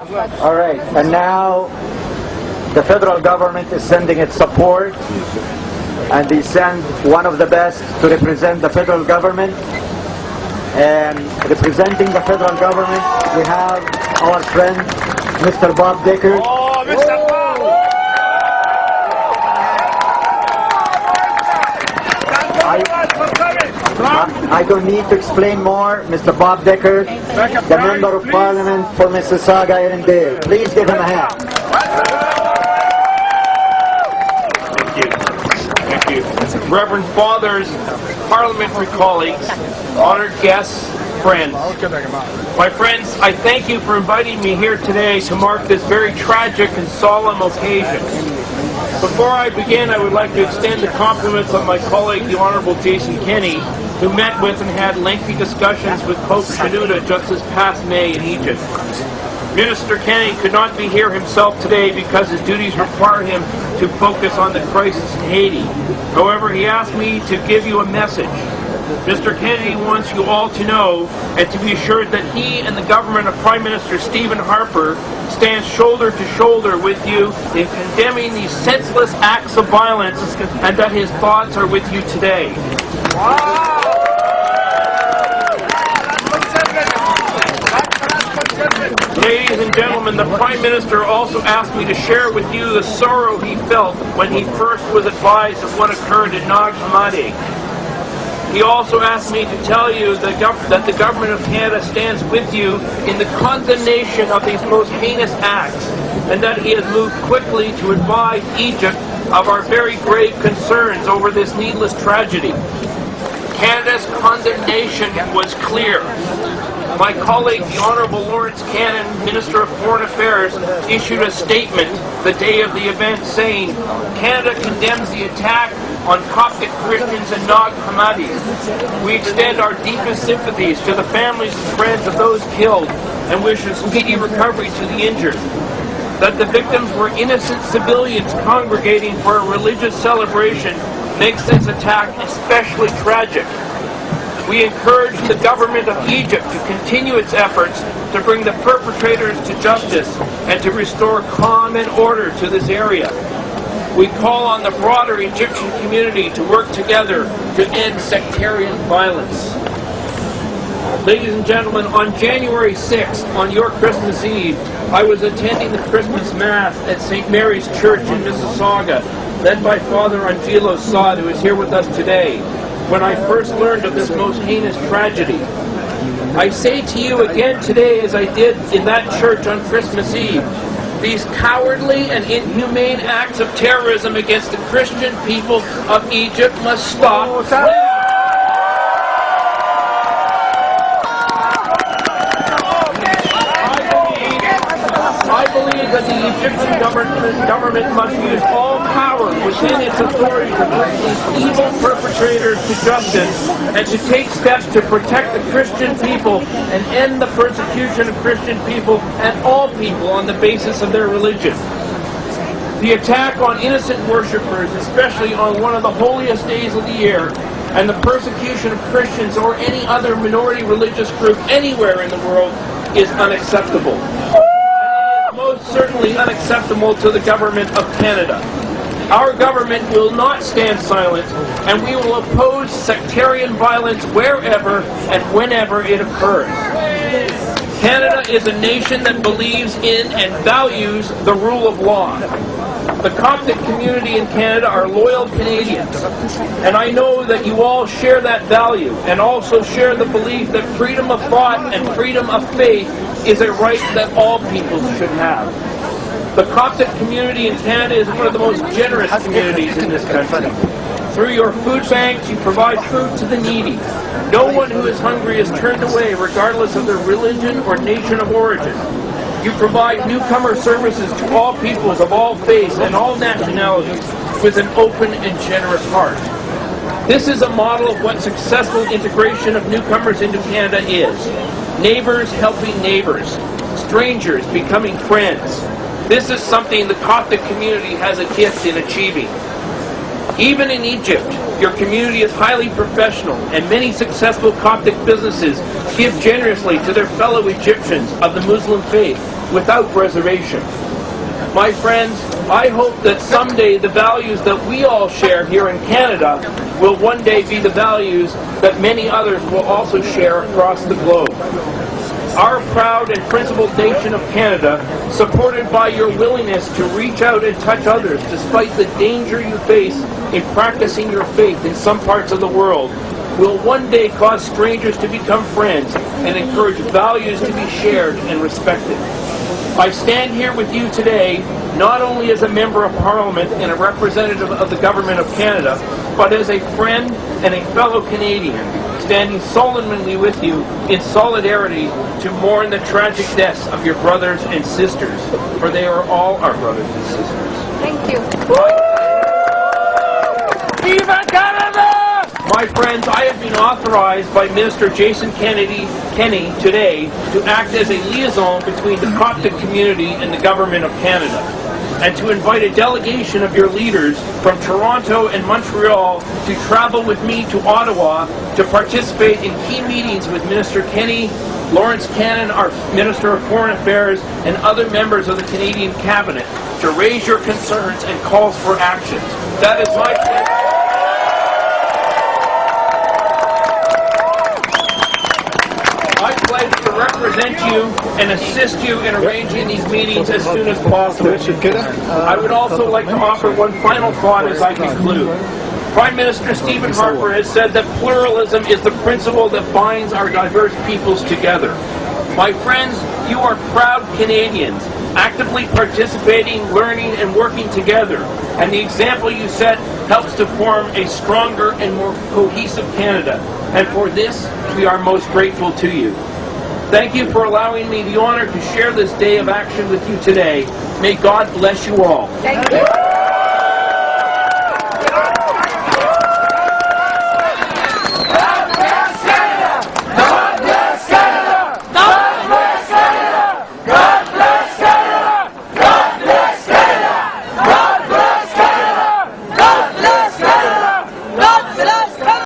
All right, and now the federal government is sending its support, and they send one of the best to represent the federal government. And representing the federal government, we have our friend, Mr. Bob Decker. Oh, Mr. Bob! I don't need to explain more. Mr. Bob Decker, the Member of Parliament for Mississauga Erindale. Please give him a hand. Thank you. Reverend Fathers, parliamentary colleagues, honored guests, friends. My friends, I thank you for inviting me here today to mark this very tragic and solemn occasion. Before I begin, I would like to extend the compliments of my colleague, the Honorable Jason Kenney, who met with and had lengthy discussions with Pope Shenouda just this past May in Egypt. Minister Kenney could not be here himself today because his duties require him to focus on the crisis in Haiti. However, he asked me to give you a message. Mr. Kennedy wants you all to know and to be assured that he and the government of Prime Minister Stephen Harper stands shoulder to shoulder with you in condemning these senseless acts of violence, and that his thoughts are with you today. Ladies and gentlemen, the Prime Minister also asked me to share with you the sorrow he felt when he first was advised of what occurred in Nag Hammadi. He also asked me to tell you that the Government of Canada stands with you in the condemnation of these most heinous acts, and that he has moved quickly to advise Egypt of our very grave concerns over this needless tragedy. Canada's condemnation was clear. My colleague, the Honourable Lawrence Cannon, Minister of Foreign Affairs, issued a statement the day of the event saying, Canada condemns the attack on Coptic Christians in Nag Hammadi. We extend our deepest sympathies to the families and friends of those killed and wish a speedy recovery to the injured. That the victims were innocent civilians congregating for a religious celebration makes this attack especially tragic. We encourage the government of Egypt to continue its efforts to bring the perpetrators to justice and to restore calm and order to this area. We call on the broader Egyptian community to work together to end sectarian violence. Ladies and gentlemen, on January 6th, on your Christmas Eve, I was attending the Christmas Mass at St. Mary's Church in Mississauga, led by Father Angelo Sod, who is here with us today, when I first learned of this most heinous tragedy. I say to you again today, as I did in that church on Christmas Eve, these cowardly and inhumane acts of terrorism against the Christian people of Egypt must stop. I believe that the Egyptian government must use all power within its authority to bring these evil perpetrators to justice and to take steps to protect the Christian people and end the persecution of Christian people and all people on the basis of their religion. The attack on innocent worshippers, especially on one of the holiest days of the year, and the persecution of Christians or any other minority religious group anywhere in the world is unacceptable. Most certainly unacceptable to the government of Canada. Our government will not stand silent, and we will oppose sectarian violence wherever and whenever it occurs. Canada is a nation that believes in and values the rule of law. The Coptic community in Canada are loyal Canadians, and I know that you all share that value and also share the belief that freedom of thought and freedom of faith is a right that all people should have. The Coptic community in Canada is one of the most generous communities in this country. Through your food banks, you provide food to the needy. No one who is hungry is turned away regardless of their religion or nation of origin. You provide newcomer services to all peoples of all faiths and all nationalities with an open and generous heart. This is a model of what successful integration of newcomers into Canada is. Neighbors helping neighbors. Strangers becoming friends. This is something the Coptic community has a gift in achieving. Even in Egypt, your community is highly professional, and many successful Coptic businesses give generously to their fellow Egyptians of the Muslim faith without reservation. My friends, I hope that someday the values that we all share here in Canada will one day be the values that many others will also share across the globe. Our proud and principled nation of Canada, supported by your willingness to reach out and touch others despite the danger you face in practicing your faith in some parts of the world, will one day cause strangers to become friends and encourage values to be shared and respected. I stand here with you today not only as a member of Parliament and a representative of the Government of Canada, but as a friend and a fellow Canadian, standing solemnly with you in solidarity to mourn the tragic deaths of your brothers and sisters, for they are all our brothers and sisters. Thank you. Viva Canada! My friends, I have been authorized by Minister Jason Kenny today to act as a liaison between the Coptic community and the Government of Canada, and to invite a delegation of your leaders from Toronto and Montreal to travel with me to Ottawa to participate in key meetings with Minister Kenny, Lawrence Cannon, our Minister of Foreign Affairs, and other members of the Canadian Cabinet to raise your concerns and calls for action. That is my pledge. I pledge to represent you and assist you in arranging these meetings as soon as possible. I would also like to offer one final thought as I conclude. Prime Minister Stephen Harper has said that pluralism is the principle that binds our diverse peoples together. My friends, you are proud Canadians, actively participating, learning, and working together. And the example you set helps to form a stronger and more cohesive Canada. And for this, we are most grateful to you. Thank you for allowing me the honor to share this day of action with you today. May God bless you all. Thank you.